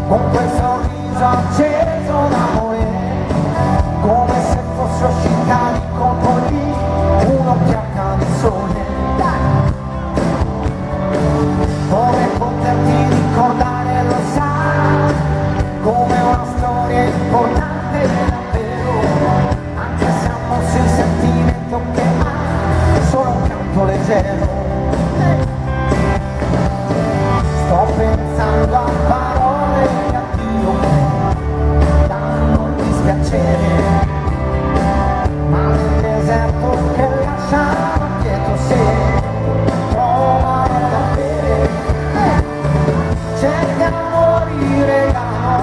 con quel sorriso acceso d'amore, come se fosse uscita di colpo lì un'occhiata di sole. Come poterti ricordare, lo sai, come una storia importante davvero, anche se ha mosso il sentimento che ha solo un canto leggero. Sto pensando a parole che addio danno dispiacere, ma nel deserto che lasciano dietro sé trovare da bere. Cercano di regalare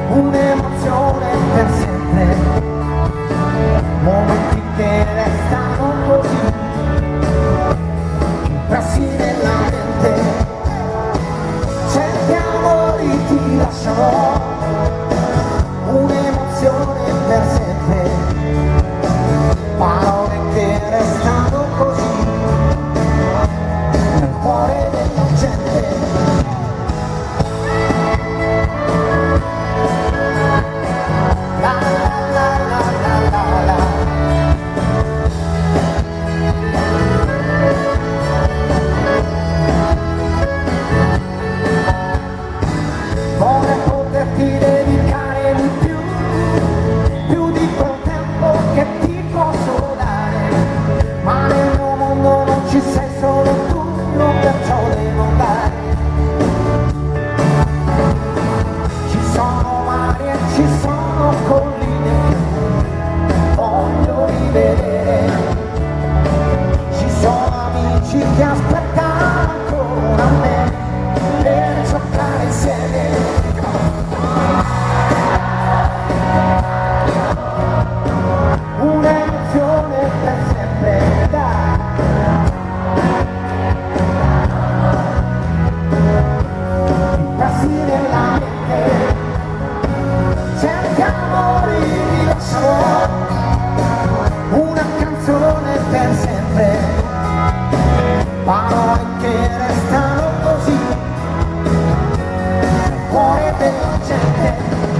un'emozione per sempre, momenti che restano così impressi nella mente. Ti lasciano un'emozione per sempre, parole che restano così nel cuore della gente. La la la la la la la. Ti dedicare di più di quel tempo che ti posso dare, ma nel mio mondo non ci sei solo tu, non perciò devo andare. Ci sono mari e ci sono colline che voglio rivedere, ci sono amici che aspettano ancora me per giocare insieme. Un'emozione per sempre, dai. I passi nella mente, cerchiamo di rilasciare una canzone per sempre, parole che restano così nel cuore della gente.